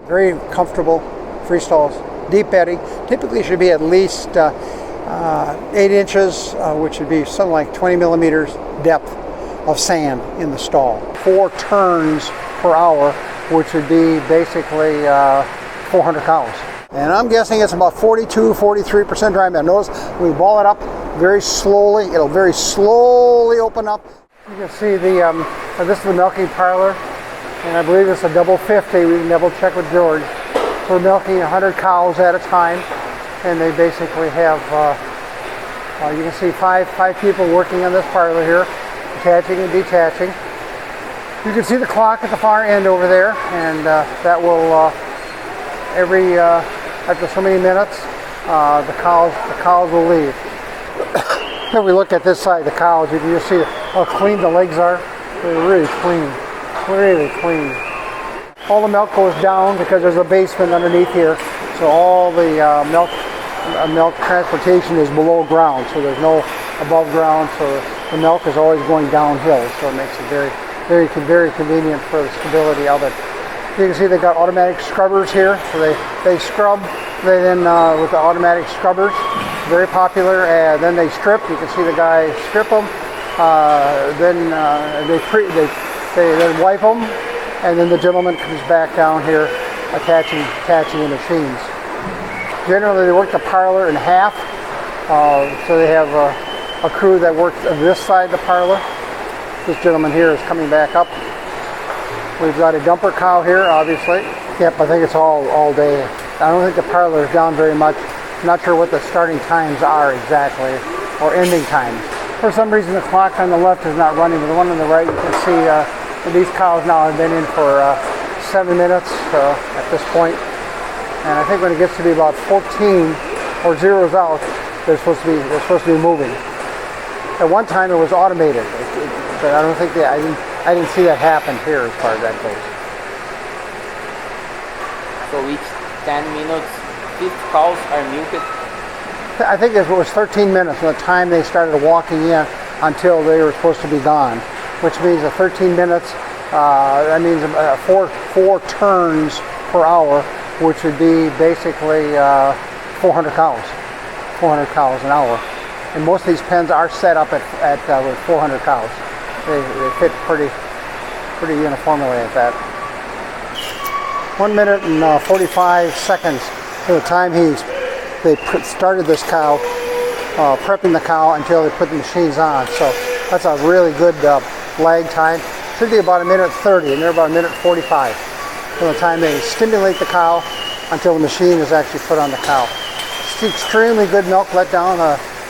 Very comfortable, free stalls, deep bedding. Typically should be at least 8 inches, which would be something like 20 millimeters depth of sand in the stall. 4 turns per hour, which would be basically 400 cows. And I'm guessing it's about 42-43% dry milk. Notice we ball it up very slowly. It'll very slowly open up. You can see this is the milking parlor, and I believe it's a double 50. We can double check with George. We're milking 100 cows at a time, and they basically have, you can see five people working on this parlor here, attaching and detaching. You can see the clock at the far end over there, and that will after so many minutes, the cows will leave. If we look at this side of the cows, you can just see how clean the legs are. They're really clean, really clean. All the milk goes down because there's a basement underneath here, so all the milk transportation is below ground, so there's no above ground, so the milk is always going downhill, so it makes it very convenient for the stability of it. You can see they've got automatic scrubbers here, so they scrub, they then with the automatic scrubbers, very popular, and then they strip. You can see the guy strip them, then they wipe them, and then the gentleman comes back down here attaching the machines. Generally they work the parlor in half, so they have a crew that works on this side of the parlor. This gentleman here is coming back up. We've got a dumper cow here, obviously. Yep, I think it's all day. I don't think the parlor is down very much. I'm not sure what the starting times are exactly, or ending times. For some reason the clock on the left is not running, but the one on the right, you can see that these cows now have been in for 7 minutes at this point. And I think when it gets to be about 14 or zeros out, they're supposed to be moving. At one time it was automated, but I don't think I didn't see that happen here as far as that goes. So each 10 minutes, 50 cows are milked? I think it was 13 minutes from the time they started walking in until they were supposed to be gone, which means that 13 minutes, that means four turns per hour, which would be basically 400 cows an hour. And most of these pens are set up with 400 cows. They fit pretty uniformly at that. 1 minute and 45 seconds from the time they started this cow, prepping the cow until they put the machines on. So that's a really good lag time. Should be about 1:30, and they're about 1:45 from the time they stimulate the cow until the machine is actually put on the cow. It's extremely good milk let down.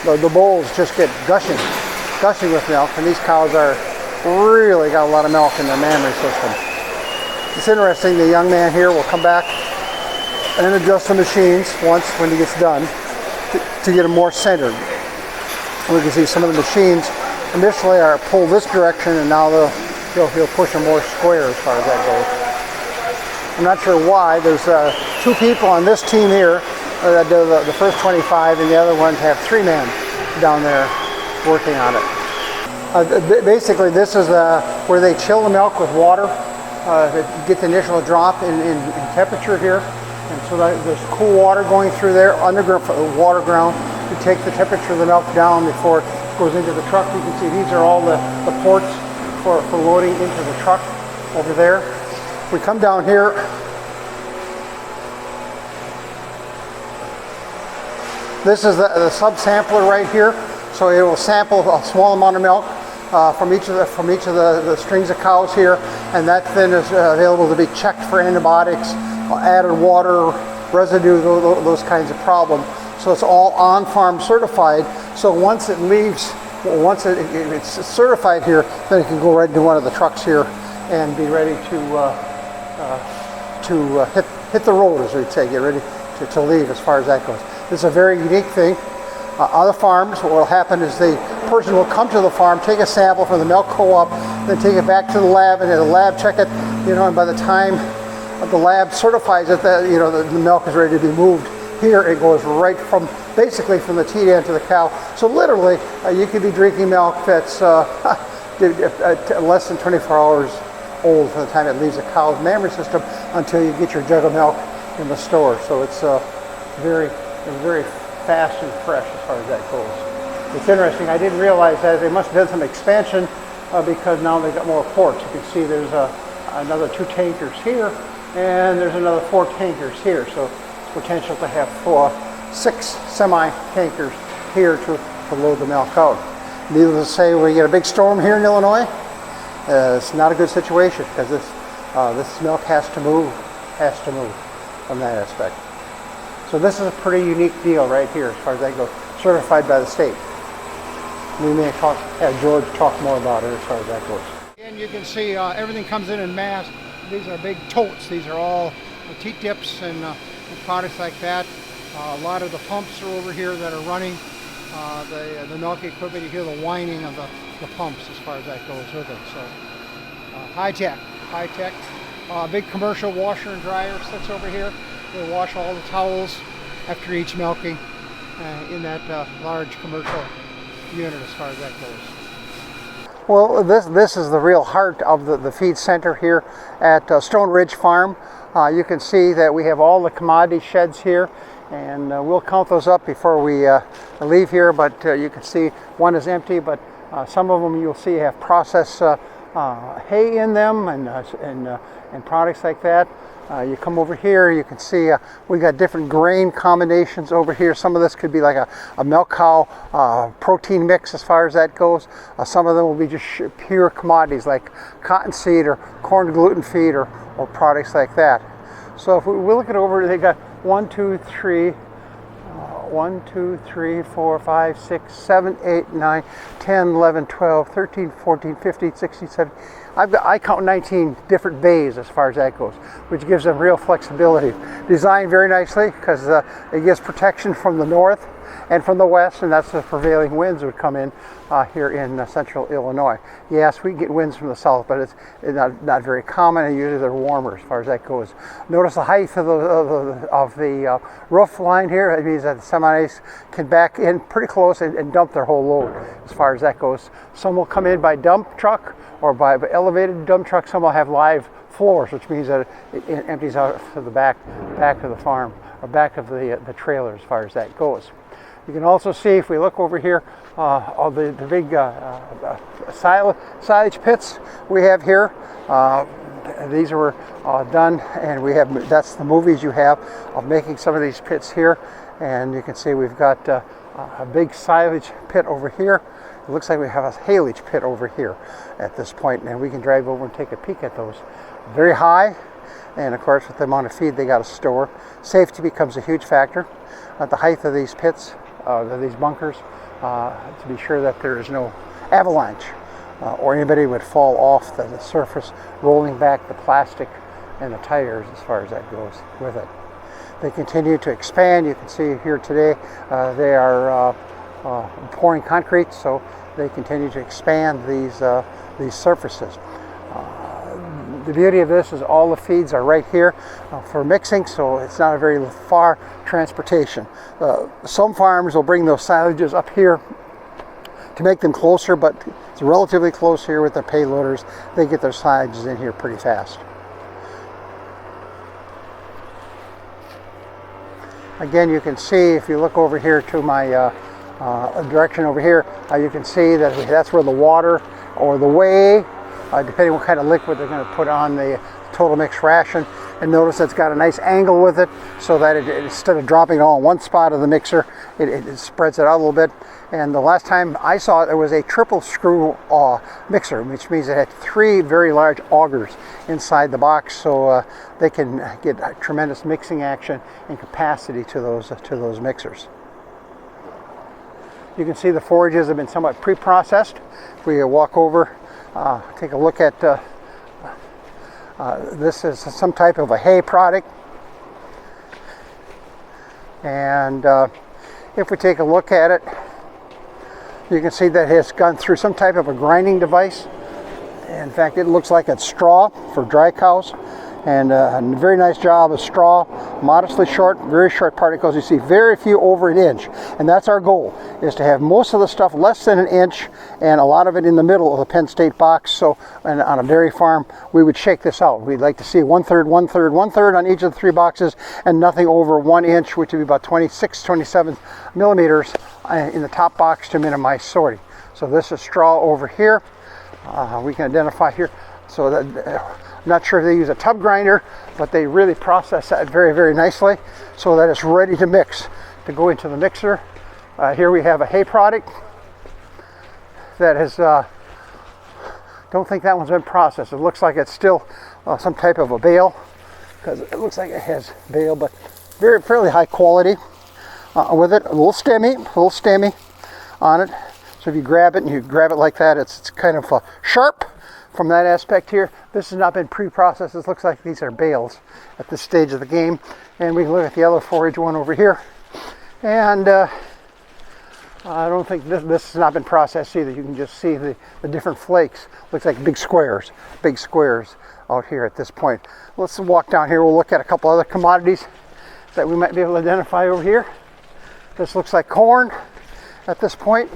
The bowls just get gushing with milk, and these cows are really got a lot of milk in their mammary system. It's interesting, the young man here will come back and adjust the machines when he gets done to get them more centered. And we can see some of the machines initially are pulled this direction, and now he'll push them more square as far as that goes. I'm not sure why. There's 2 people on this team here that do the first 25, and the other ones have 3 men down there working on it. Basically, this is where they chill the milk with water to get the initial drop in temperature here. And so there's cool water going through there, underground water ground, to take the temperature of the milk down before it goes into the truck. You can see these are all the ports for loading into the truck over there. If we come down here, this is the sub-sampler right here. So it will sample a small amount of milk from each of the strings of cows here, and that then is available to be checked for antibiotics, added water, residue, those kinds of problems. So it's all on-farm certified. So once it leaves, it's certified here, then it can go right into one of the trucks here and be ready to hit the road, as we'd say, get ready to leave as far as that goes. This is a very unique thing. Other farms, what will happen is the person will come to the farm, take a sample from the milk co-op, then take it back to the lab, and the lab check it, and by the time the lab certifies it that the milk is ready to be moved. Here it goes right basically from the teat end to the cow. So literally, you could be drinking milk that's less than 24 hours old from the time it leaves the cow's mammary system until you get your jug of milk in the store. So it's very fast and fresh as far as that goes. It's interesting, I didn't realize that they must have done some expansion because now they've got more ports. You can see there's another 2 tankers here, and there's another 4 tankers here. So it's potential to have 6 semi-tankers here to load the milk out. Needless to say, when you get a big storm here in Illinois, it's not a good situation because this milk has to move from that aspect. So this is a pretty unique deal right here as far as that goes, certified by the state. We may have George talk more about it as far as that goes. And you can see everything comes in mass. These are big totes. These are all T-tips and products like that. A lot of the pumps are over here that are running. The milk equipment, you hear the whining of the pumps as far as that goes with it. So high tech. Big commercial washer and dryer sits over here. They wash all the towels after each milking in that large commercial unit as far as that goes. Well, this is the real heart of the feed center here at Stone Ridge Farm. You can see that we have all the commodity sheds here, and we'll count those up before we leave here, but you can see one is empty, but some of them you'll see have processed hay in them and products like that. You come over here, you can see we got different grain combinations over here. Some of this could be like a milk cow protein mix as far as that goes. Some of them will be just pure commodities like cottonseed or corn gluten feed or products like that. So if we look at over, they got 1, 2, 3, 4, 5, 6, 7, 8, 9, 10, 11, 12, 13, 14, 15, 16, 17. I count 19 different bays as far as that goes, which gives them real flexibility. Designed very nicely because it gives protection from the north and from the west, and that's the prevailing winds would come in here in central Illinois. Yes, we get winds from the south, but it's not very common, and usually they're warmer as far as that goes. Notice the height of the roof line here. It means that the semis can back in pretty close and dump their whole load as far as that goes. Some will come in by dump truck or by elevated dump truck. Some will have live floors, which means that it empties out to the back of the farm or back of the trailer as far as that goes. You can also see, if we look over here, all the big silage pits we have here. These were done, and that's the movies you have of making some of these pits here. And you can see we've got a big silage pit over here. It looks like we have a haylage pit over here at this point, and we can drive over and take a peek at those. Very high, and of course with the amount of feed they got to store, safety becomes a huge factor. At the height of these pits, these bunkers, to be sure that there is no avalanche or anybody would fall off the surface, rolling back the plastic and the tires as far as that goes with it. They continue to expand. You can see here today they are pouring concrete, so they continue to expand these surfaces. The beauty of this is all the feeds are right here for mixing, so it's not a very far transportation. Some farms will bring those silages up here to make them closer, but it's relatively close here with the payloaders. They get their silages in here pretty fast. Again, you can see, if you look over here to my direction over here, you can see that that's where the water or the whey, depending what kind of liquid they're going to put on the total mix ration. And notice it's got a nice angle with it, so that instead of dropping it all in one spot of the mixer, it spreads it out a little bit. And the last time I saw it, it was a triple screw mixer, which means it had 3 very large augers inside the box, so they can get tremendous mixing action and capacity to those mixers. You can see the forages have been somewhat pre-processed. If we walk over, take a look at this is some type of a hay product, and if we take a look at it, you can see that it has gone through some type of a grinding device. In fact, it looks like it's straw for dry cows. And a very nice job of straw, modestly short, very short particles. You see very few over an inch, and that's our goal, is to have most of the stuff less than an inch and a lot of it in the middle of the Penn State box. So and on a dairy farm, we would shake this out. We'd like to see 1/3, 1/3, 1/3 on each of the 3 boxes, and nothing over 1 inch, which would be about 26, 27 millimeters in the top box to minimize sorting. So this is straw over here. We can identify here. So that, I'm not sure if they use a tub grinder, but they really process that very, very nicely so that it's ready to mix, to go into the mixer. Here we have a hay product that is, don't think that one's been processed. It looks like it's still some type of a bale, because it looks like it has bale, but fairly high quality with it. A little stemmy on it. So if you grab it and you grab it like that, it's kind of sharp. From that aspect here, this has not been pre-processed. This looks like these are bales at this stage of the game. And we can look at the yellow forage one over here. And I don't think this has not been processed either. You can just see the different flakes. Looks like big squares out here at this point. Let's walk down here. We'll look at a couple other commodities that we might be able to identify over here. This looks like corn at this point.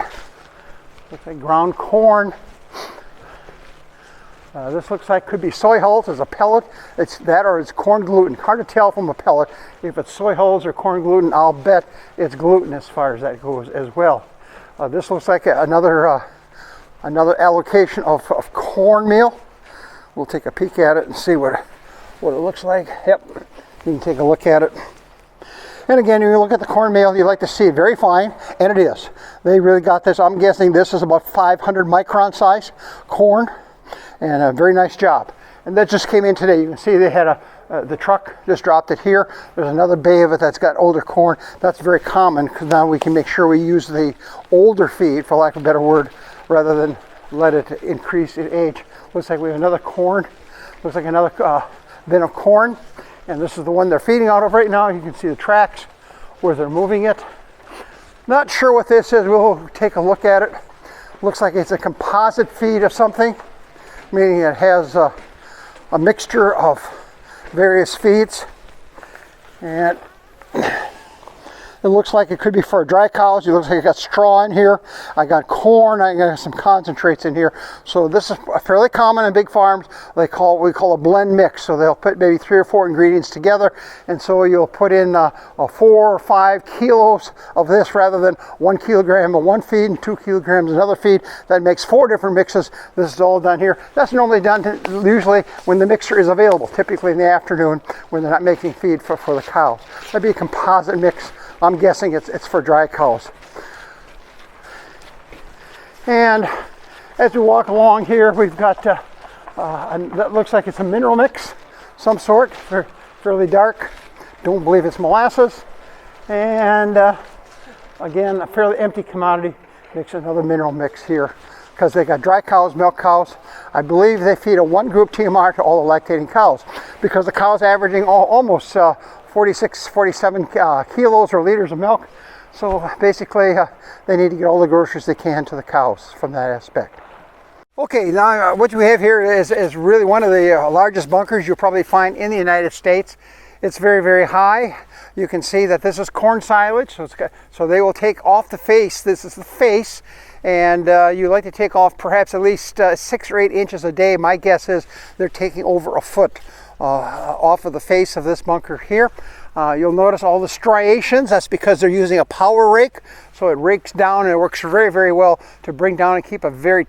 Looks like ground corn. This looks like could be soy hulls as a pellet. It's that or it's corn gluten. Hard to tell from a pellet if it's soy hulls or corn gluten. I'll bet it's gluten as far as that goes as well. This looks like another allocation of cornmeal. We'll take a peek at it and see what it looks like. Yep, you can take a look at it. And again, when you look at the cornmeal, you like to see it very fine, and it is. They really got this. I'm guessing this is about 500 micron size corn. And a very nice job. And that just came in today. You can see they had the truck just dropped it here. There's another bay of it that's got older corn. That's very common, because now we can make sure we use the older feed, for lack of a better word, rather than let it increase in age. Looks like we have another corn. Looks like another bin of corn. And this is the one they're feeding out of right now. You can see the tracks where they're moving it. Not sure what this is. We'll take a look at it. Looks like it's a composite feed of something, meaning it has a mixture of various feeds, and it looks like it could be for dry cows. It looks like I got straw in here. I got corn. I got some concentrates in here. So this is fairly common in big farms. We call a blend mix. So they'll put maybe 3 or 4 ingredients together, and so you'll put in 4 or 5 kilos of this rather than 1 kilogram of one feed and 2 kilograms of another feed. That makes 4 different mixes. This is all done here. That's normally done usually when the mixer is available, typically in the afternoon when they're not making feed for the cows. That'd be a composite mix. I'm guessing it's for dry cows. And as we walk along here, we've got that looks like it's a mineral mix, some sort, fairly dark. Don't believe it's molasses. And again, a fairly empty commodity mix, another mineral mix here, because they got dry cows, milk cows. I believe they feed a 1 group TMR to all the lactating cows, because the cows averaging almost 46, 47 kilos or liters of milk. So basically they need to get all the groceries they can to the cows from that aspect. Okay, now what we have here is really one of the largest bunkers you'll probably find in the United States. It's very, very high. You can see that this is corn silage, so they will take off the face. This is the face, and you like to take off perhaps at least 6 or 8 inches a day. My guess is they're taking over a foot off of the face of this bunker here. You'll notice all the striations. That's because they're using a power rake, so it rakes down, and it works very, very well to bring down and keep a very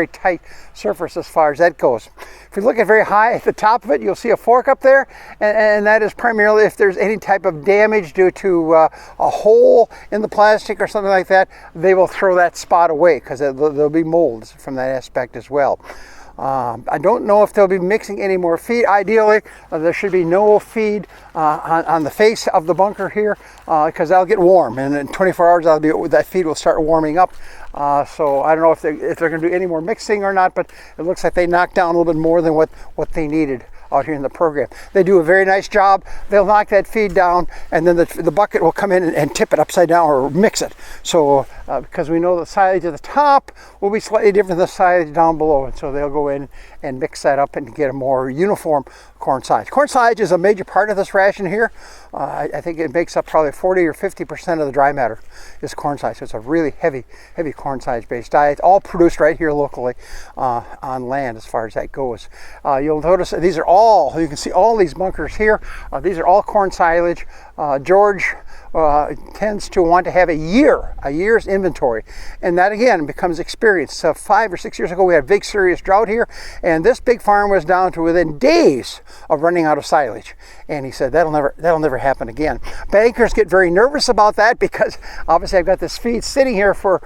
tight surface as far as that goes. If you look at very high at the top of it, you'll see a fork up there, and that is primarily if there's any type of damage due to a hole in the plastic or something like that, they will throw that spot away, because there'll be molds from that aspect as well. I don't know if they'll be mixing any more feed. Ideally, there should be no feed on the face of the bunker here, because that'll get warm, and in 24 hours that feed will start warming up. So I don't know if they're going to do any more mixing or not, but it looks like they knocked down a little bit more than what they needed out here in the program. They do a very nice job. They'll knock that feed down, and then the bucket will come in and tip it upside down or mix it. So because we know the silage at the top will be slightly different than the silage down below, and so they'll go in and mix that up and get a more uniform corn silage. Corn silage is a major part of this ration here. I think it makes up probably 40 or 50% of the dry matter is corn silage. So it's a really heavy corn silage based diet, all produced right here locally on land as far as that goes. You'll notice these are all, you can see all these bunkers here. These are all corn silage. George tends to want to have a year's inventory, and that again becomes experience. 5 or 6 years ago we had a big serious drought here, and this big farm was down to within days of running out of silage, and he said that'll never happen again. Bankers get very nervous about that because obviously I've got this feed sitting here for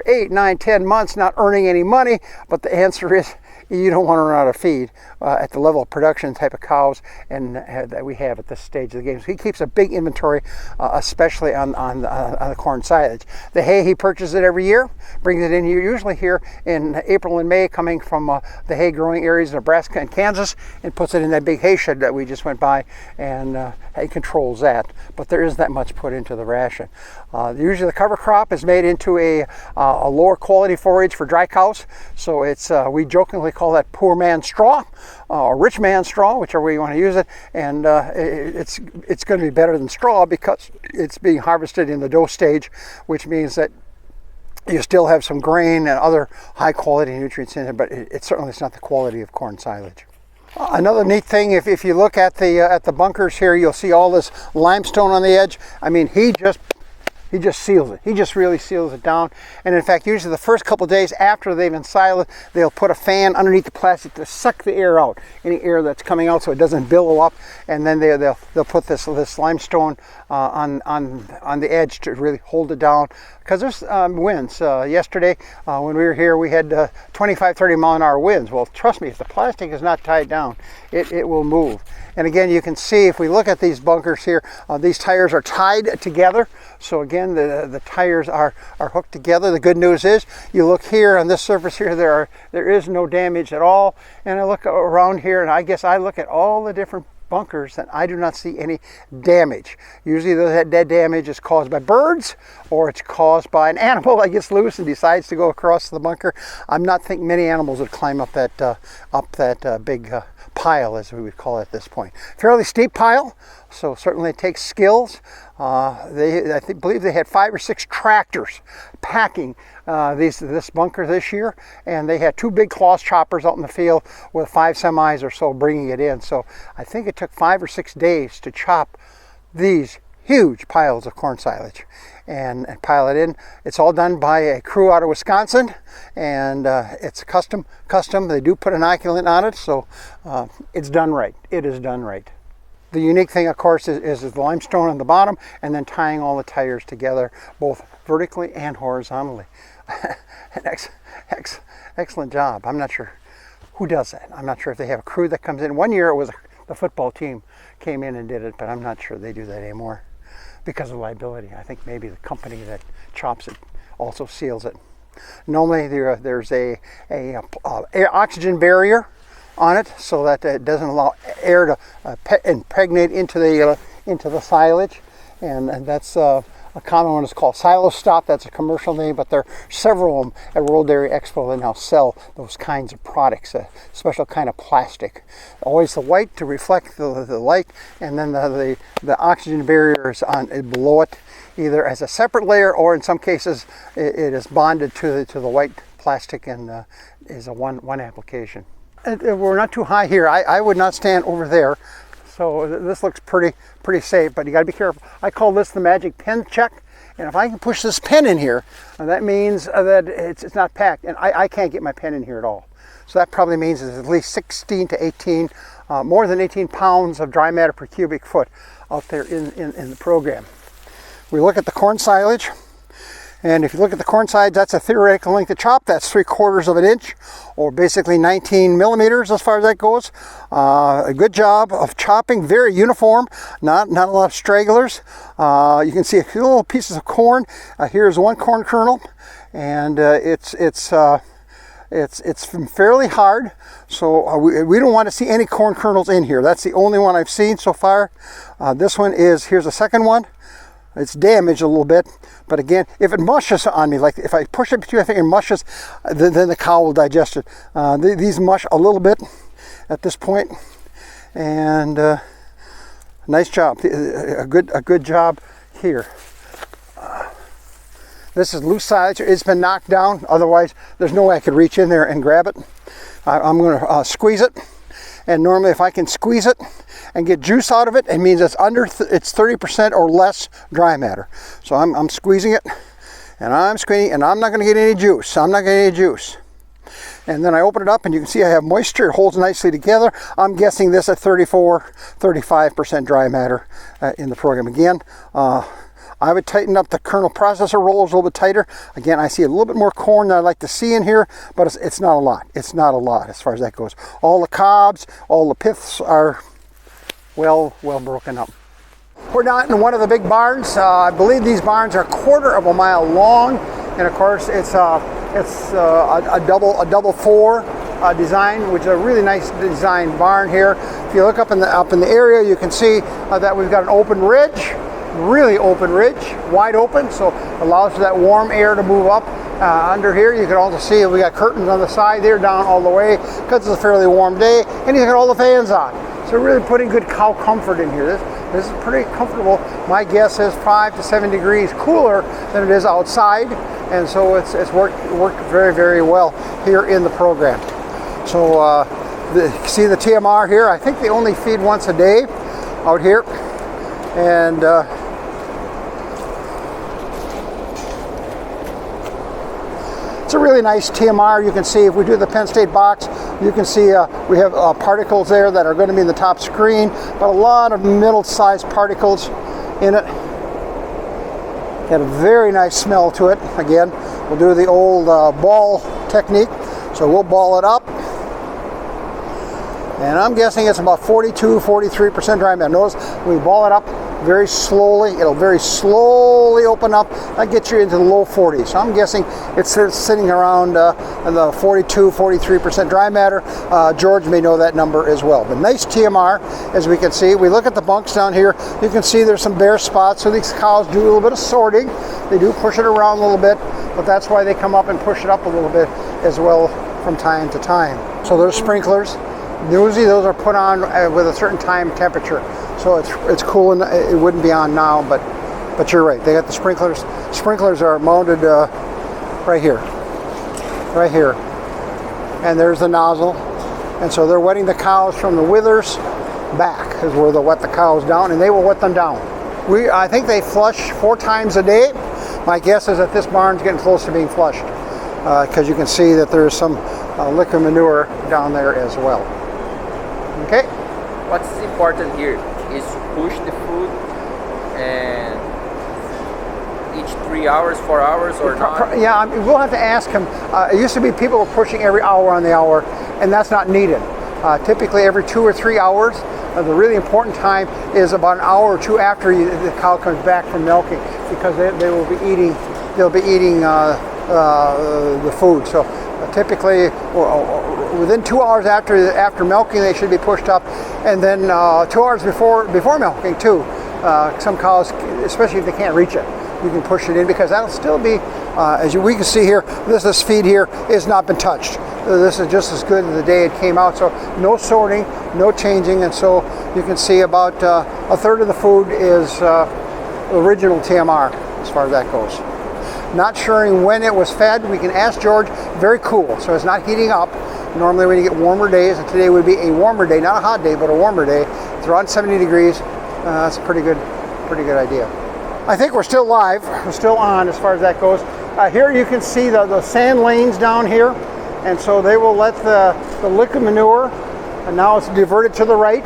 8, 9, 10 months not earning any money, but the answer is you don't want to run out of feed at the level of production type of cows and that we have at this stage of the game. So he keeps a big inventory, especially on the corn silage. The hay, he purchases it every year, brings it in here, usually here in April and May, coming from the hay growing areas of Nebraska and Kansas, and puts it in that big hay shed that we just went by, and he controls that. But there isn't that much put into the ration. Usually the cover crop is made into a lower quality forage for dry cows. So it's we jokingly call that poor man's straw or rich man's straw, whichever way you want to use it. And it's going to be better than straw because it's being harvested in the dough stage, which means that you still have some grain and other high quality nutrients in it, but it certainly is not the quality of corn silage. Another neat thing, if you look at the bunkers here, you'll see all this limestone on the edge. I mean, he just seals it. He just really seals it down. And in fact, usually the first couple of days after they've been siled, they'll put a fan underneath the plastic to suck the air out, any air that's coming out, so it doesn't billow up. And then they'll put this limestone on the edge to really hold it down. Because there's winds. Yesterday, when we were here, we had 25, 30 mile an hour winds. Well, trust me, if the plastic is not tied down, it will move. And again, you can see if we look at these bunkers here, these tires are tied together. So again, the tires are hooked together. The good news is, you look here on this surface here, there is no damage at all. And I look around here, and I guess I look at all the different bunkers and I do not see any damage. Usually that damage is caused by birds, or it's caused by an animal that gets loose and decides to go across the bunker. I'm not thinking many animals would climb up that big pile, as we would call it at this point. Fairly steep pile, so certainly it takes skills. I believe they had 5 or 6 tractors packing this bunker this year, and they had 2 big cloth choppers out in the field with 5 semis or so bringing it in. So I think it took 5 or 6 days to chop these huge piles of corn silage and pile it in. It's all done by a crew out of Wisconsin, and it's custom. They do put an inoculant on it, so it's done right. It is done right. The unique thing, of course, is the limestone on the bottom, and then tying all the tires together, both vertically and horizontally. Excellent job. I'm not sure who does that. I'm not sure if they have a crew that comes in. One year it was the football team came in and did it, but I'm not sure they do that anymore because of liability. I think maybe the company that chops it also seals it. Normally there's a oxygen barrier on it so that it doesn't allow air to impregnate into the silage, and that's a common one is called Silo Stop. That's a commercial name, but there are several of them at World Dairy Expo that now sell those kinds of products, a special kind of plastic. Always the white to reflect the light, and then the oxygen barrier is on below it, either as a separate layer or in some cases it is bonded to the white plastic and is a one application. We're not too high here. I would not stand over there. So this looks pretty safe, but you got to be careful. I call this the magic pen check. And if I can push this pen in here, that means that it's not packed. And I can't get my pen in here at all. So that probably means it's at least 16 to 18, more than 18 pounds of dry matter per cubic foot out there in the program. We look at the corn silage. And if you look at the corn silage, that's a theoretical length of chop. That's 3/4 of an inch, or basically 19 millimeters as far as that goes. A good job of chopping, very uniform, not a lot of stragglers. You can see a few little pieces of corn. Here's one corn kernel, and it's fairly hard. So we don't want to see any corn kernels in here. That's the only one I've seen so far. This one is, here's a second one. It's damaged a little bit, but again, if it mushes on me, like if I push it between my finger and mushes, then the cow will digest it. These mush a little bit at this point, and nice job, a good job here. This is loose silage. It's been knocked down. Otherwise, there's no way I could reach in there and grab it. I'm going to squeeze it, and normally, if I can squeeze it and get juice out of it, it means it's it's 30% or less dry matter. So I'm squeezing it, and I'm squeezing, and I'm not going to get any juice. I'm not getting any juice. And then I open it up, and you can see I have moisture. It holds nicely together. I'm guessing this at 35% dry matter in the program. Again, I would tighten up the kernel processor rolls a little bit tighter. Again, I see a little bit more corn than I'd like to see in here, but it's not a lot. It's not a lot as far as that goes. All the cobs, all the piths are well broken up. We're not in one of the big barns. I believe these barns are 1/4 mile long, and of course it's a double four design, which is a really nice design barn here. If you look up in the area, you can see that we've got an open ridge. Really open ridge, wide open, so allows for that warm air to move up. Under here you can also see we got curtains on the side there down all the way because it's a fairly warm day, and you got all the fans on. So really putting good cow comfort in here. This is pretty comfortable. My guess is 5 to 7 degrees cooler than it is outside, and so it's worked very well here in the program. So see the TMR here. I think they only feed once a day out here. And it's a really nice TMR. You can see if we do the Penn State box, you can see we have particles there that are going to be in the top screen, but a lot of middle-sized particles in it. Got a very nice smell to it. Again, we'll do the old ball technique. So we'll ball it up. And I'm guessing it's about 42-43% dry matter. Notice we ball it up very slowly. It'll very slowly open up. That gets you into the low 40s. So I'm guessing it's sitting around the 42-43% dry matter. George may know that number as well. But nice TMR, as we can see. We look at the bunks down here. You can see there's some bare spots. So these cows do a little bit of sorting. They do push it around a little bit, but that's why they come up and push it up a little bit as well from time to time. So there's sprinklers. Usually those are put on with a certain time temperature, so it's cool, and it wouldn't be on now, but you're right, they got the sprinklers. Sprinklers are mounted right here, and there's the nozzle, and so they're wetting the cows from the withers back is where they'll wet the cows down, and they will wet them down. I think they flush 4 times a day. My guess is that this barn's getting close to being flushed because you can see that there's some liquid manure down there as well. Okay. What's important here is to push the food and each 3 hours, 4 hours, or not? Yeah, we'll have to ask him. It used to be people were pushing every hour on the hour, and that's not needed. Typically every 2 or 3 hours. The really important time is about an hour or 2 after the cow comes back from milking, because they will be eating. They'll be eating the food. So typically within 2 hours after milking, they should be pushed up, and then 2 hours before milking too. Some cows, especially if they can't reach it, you can push it in, because that'll still be, we can see here, this feed here has not been touched. This is just as good as the day it came out, so no sorting, no changing, and so you can see about 1/3 of the food is original TMR as far as that goes. Not sure when it was fed. We can ask George. Very cool, so it's not heating up. Normally when you get warmer days, and today would be a warmer day, not a hot day, but a warmer day. It's around 70 degrees. That's a pretty good idea. I think we're still live. We're still on as far as that goes. Here you can see the sand lanes down here, and so they will let the liquid manure, and now it's diverted to the right.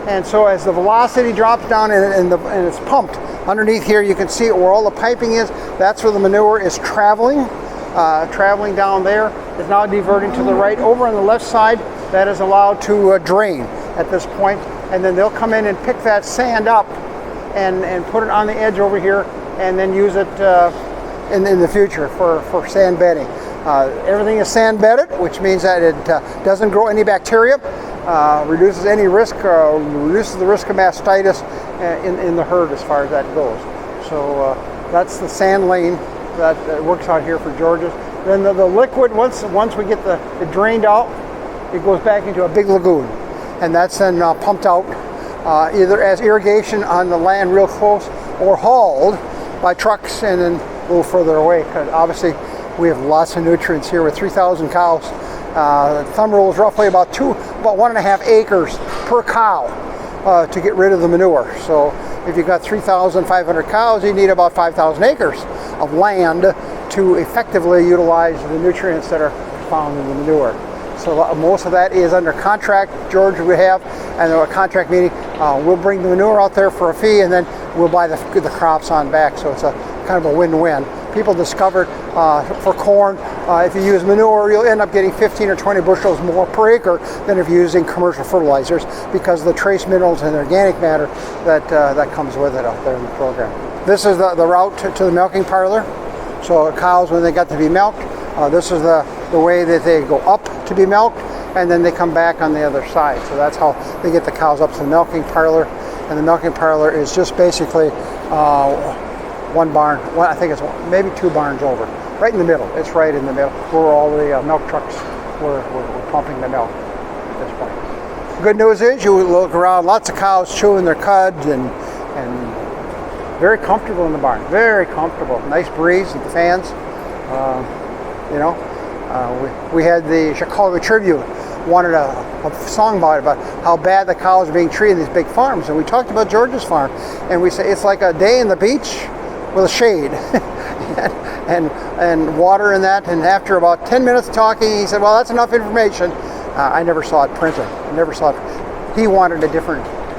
And so as the velocity drops down and it's pumped underneath here, you can see where all the piping is. That's where the manure is traveling down there. It's now diverting to the right. Over on the left side, that is allowed to drain at this point, and then they'll come in and pick that sand up and put it on the edge over here, and then use it in the future for sand bedding. Everything is sand bedded, which means that it doesn't grow any bacteria, reduces any risk, reduces the risk of mastitis in the herd as far as that goes. So that's the sand lane that works out here for George's. Then the liquid, once we get it drained out, it goes back into a big lagoon, and that's then pumped out either as irrigation on the land real close, or hauled by trucks and then a little further away, because obviously we have lots of nutrients here with 3,000 cows. Thumb rule is roughly about 1.5 acres per cow to get rid of the manure. So if you've got 3,500 cows, you need about 5,000 acres of land to effectively utilize the nutrients that are found in the manure. So most of that is under contract. George, we have, and a contract meeting. We'll bring the manure out there for a fee, and then we'll buy the crops on back. So it's a kind of a win-win. People discovered for corn, if you use manure, you'll end up getting 15 or 20 bushels more per acre than if you're using commercial fertilizers, because of the trace minerals and organic matter that comes with it out there in the program. This is the route to the milking parlor. So cows, when they got to be milked, this is the way that they go up to be milked, and then they come back on the other side. So that's how they get the cows up to the milking parlor. And the milking parlor is just basically one barn, I think it's maybe 2 barns over, right in the middle. It's right in the middle where all the milk trucks were pumping the milk at this point. Good news is, you look around, lots of cows chewing their cuds and very comfortable in the barn, very comfortable. Nice breeze with the fans. We had the Chicago Tribune wanted a song about how bad the cows are being treated in these big farms, and we talked about George's farm, and we say it's like a day in the beach with a shade and water in that. And after about 10 minutes talking, he said, well, that's enough information. I never saw it printed. I never saw it. He wanted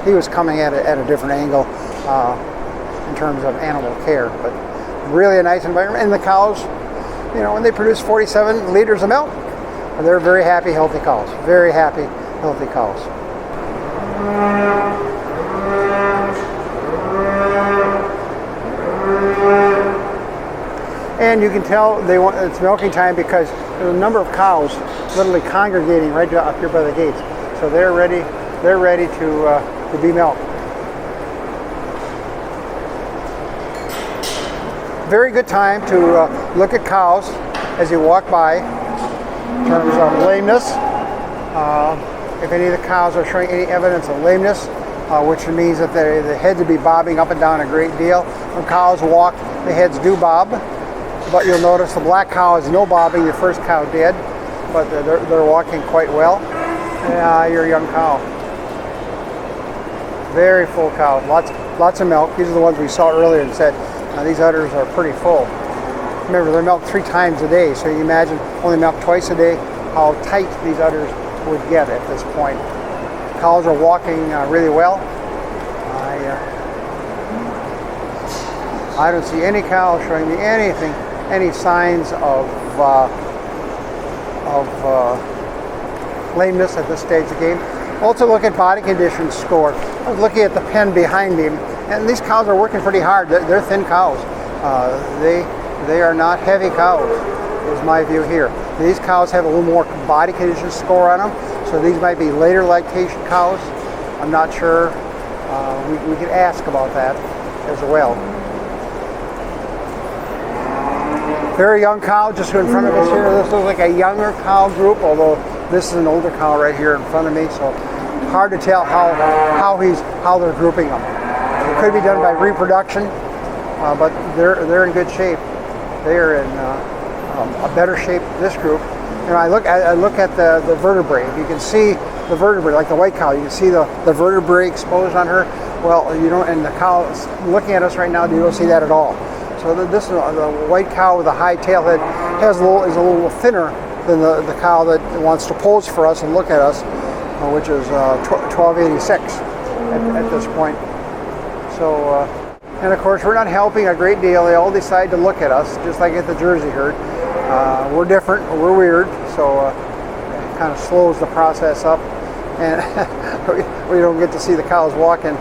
he was coming at it at a different angle in terms of animal care, but really a nice environment. And the cows, when they produce 47 liters of milk, they're very happy, healthy cows. Very happy, healthy cows. And you can tell it's milking time because there's a number of cows literally congregating right up here by the gates. So they're ready to be milked. Very good time to look at cows as you walk by in terms of lameness. If any of the cows are showing any evidence of lameness, which means that the heads would be bobbing up and down a great deal. When cows walk, the heads do bob, but you'll notice the black cow has no bobbing. The first cow did, but they're walking quite well. You're a young cow. Very full cow, lots of milk. These are the ones we saw earlier and said, these udders are pretty full. Remember, they're milked 3 times a day, so you imagine only milked twice a day, how tight these udders would get at this point. Cows are walking really well. I don't see any cow showing me any signs of lameness at this stage of the game. Also look at body condition score. I was looking at the pen behind me, and these cows are working pretty hard. They're thin cows. They are not heavy cows, is my view here. These cows have a little more body condition score on them, so these might be later lactation cows. I'm not sure. We could ask about that as well. Very young cow just in front of us here. This looks like a younger cow group, although this is an older cow right here in front of me, so hard to tell how they're grouping them. It could be done by reproduction, but they're in good shape. They are in a better shape, this group. I look at the vertebrae. You can see the vertebrae, like the white cow. You can see the vertebrae exposed on her. Well, you don't, and the cow looking at us right now, you don't see that at all. So this is the white cow with a high tail head is a little thinner than the cow that wants to pose for us and look at us, which is 1286 at this point. So, and of course, we're not helping a great deal. They all decide to look at us, just like at the Jersey herd. We're different, we're weird, so it kind of slows the process up, and we don't get to see the cows walking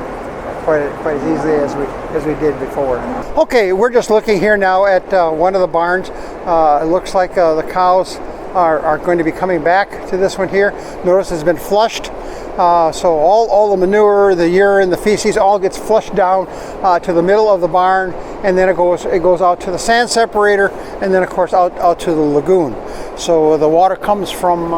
quite as easily as we did before. Okay, we're just looking here now at one of the barns. It looks like the cows are going to be coming back to this one here. Notice it's been flushed. So all the manure, the urine, the feces, all gets flushed down to the middle of the barn, and then it goes out to the sand separator, and then of course out to the lagoon. So the water comes from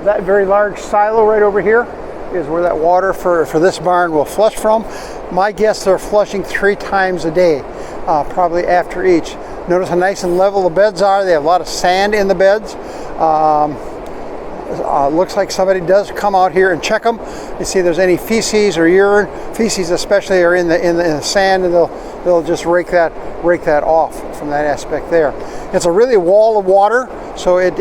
that very large silo right over here is where that water for this barn will flush from. My guess they're flushing 3 times a day, probably after each. Notice how nice and level the beds are. They have a lot of sand in the beds. Looks like somebody does come out here and check them. You see there's any feces or urine. Feces especially are in the sand, and they'll just rake that off from that aspect there. It's a really wall of water, so it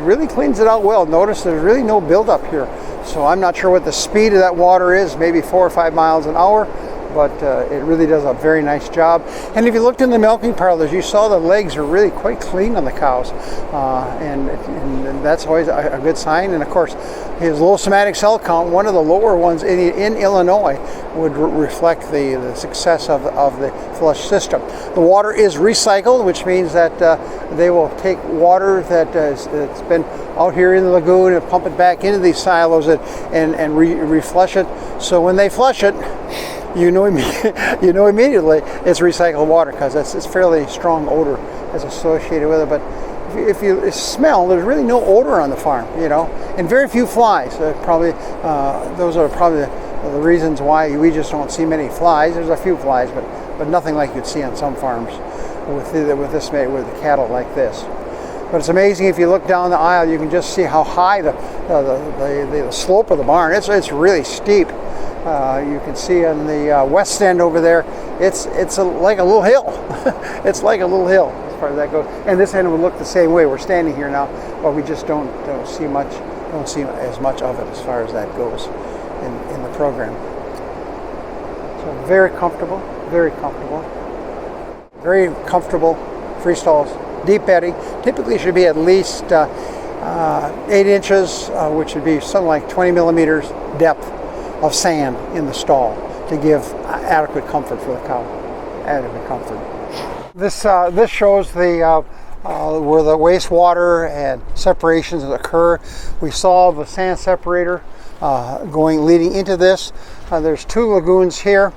really cleans it out well. Notice there's really no buildup here. So I'm not sure what the speed of that water is, maybe 4 or 5 miles an hour. But it really does a very nice job. And if you looked in the milking parlors, you saw the legs are really quite clean on the cows, and that's always a good sign. And of course, his low somatic cell count, one of the lower ones in Illinois, would reflect the success of the flush system. The water is recycled, which means that they will take water that's been out here in the lagoon and pump it back into these silos and reflush it. So when they flush it, you know immediately it's recycled water, because it's fairly strong odor that's associated with it. But if you smell, there's really no odor on the farm, and very few flies. Those are probably the reasons why we just don't see many flies. There's a few flies, but nothing like you'd see on some farms with the cattle like this. But it's amazing, if you look down the aisle, you can just see how high the slope of the barn. It's really steep. You can see on the west end over there, it's like a little hill. It's like a little hill as far as that goes. And this end would look the same way. We're standing here now, but we just don't see as much of it as far as that goes in the program. So very comfortable free stalls, deep bedding. Typically should be at least 8 inches, which would be something like 20 millimeters depth of sand in the stall to give adequate comfort for the cow. Adequate comfort. This shows the where the wastewater and separations occur. We saw the sand separator leading into this. There's 2 lagoons here,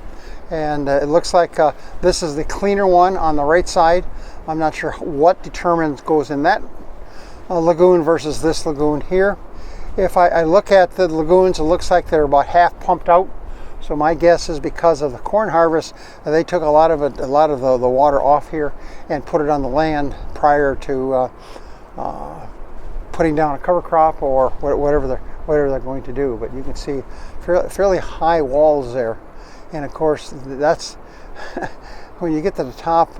and it looks like this is the cleaner one on the right side. I'm not sure what goes in that lagoon versus this lagoon here. If I look at the lagoons, it looks like they're about half pumped out. So my guess is because of the corn harvest, they took a lot of the water off here and put it on the land prior to putting down a cover crop or whatever they're going to do. But you can see fairly high walls there, and of course that's when you get to the top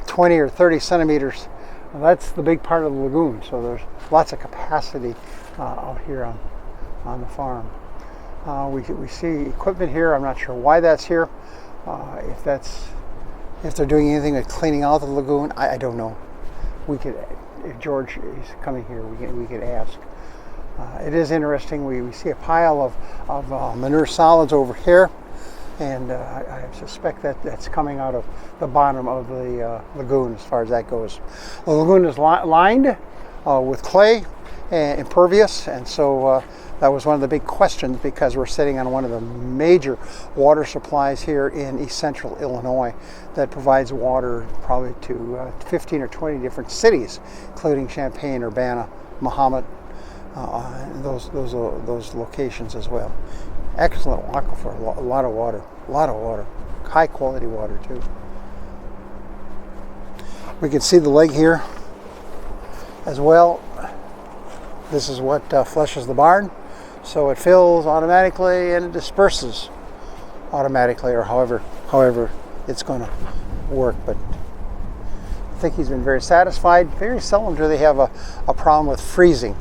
20 or 30 centimeters. That's the big part of the lagoon. So there's lots of capacity out here on the farm. We see equipment here. I'm not sure why that's here. If they're doing anything with cleaning out the lagoon, I don't know. If George is coming here, we could ask. It is interesting. We see a pile of manure solids over here, and I suspect that's coming out of the bottom of the lagoon as far as that goes. The lagoon is lined with clay and impervious, and so that was one of the big questions, because we're sitting on one of the major water supplies here in East Central Illinois that provides water probably to 15 or 20 different cities, including Champaign, Urbana, Mahomet, those locations as well. Excellent aquifer, a lot of water, high quality water too. We can see the leg here as well. This is what flushes the barn. So it fills automatically and it disperses automatically, or however it's going to work. But I think he's been very satisfied. Very seldom do they have a problem with freezing.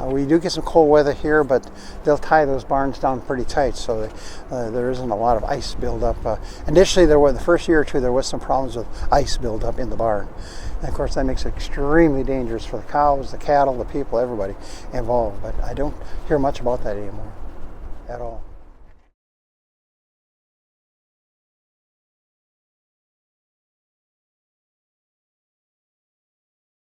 We do get some cold weather here, but they'll tie those barns down pretty tight, so there isn't a lot of ice buildup. Initially, the first year or two, there was some problems with ice buildup in the barn. And of course, that makes it extremely dangerous for the cows, the cattle, the people, everybody involved. But I don't hear much about that anymore at all.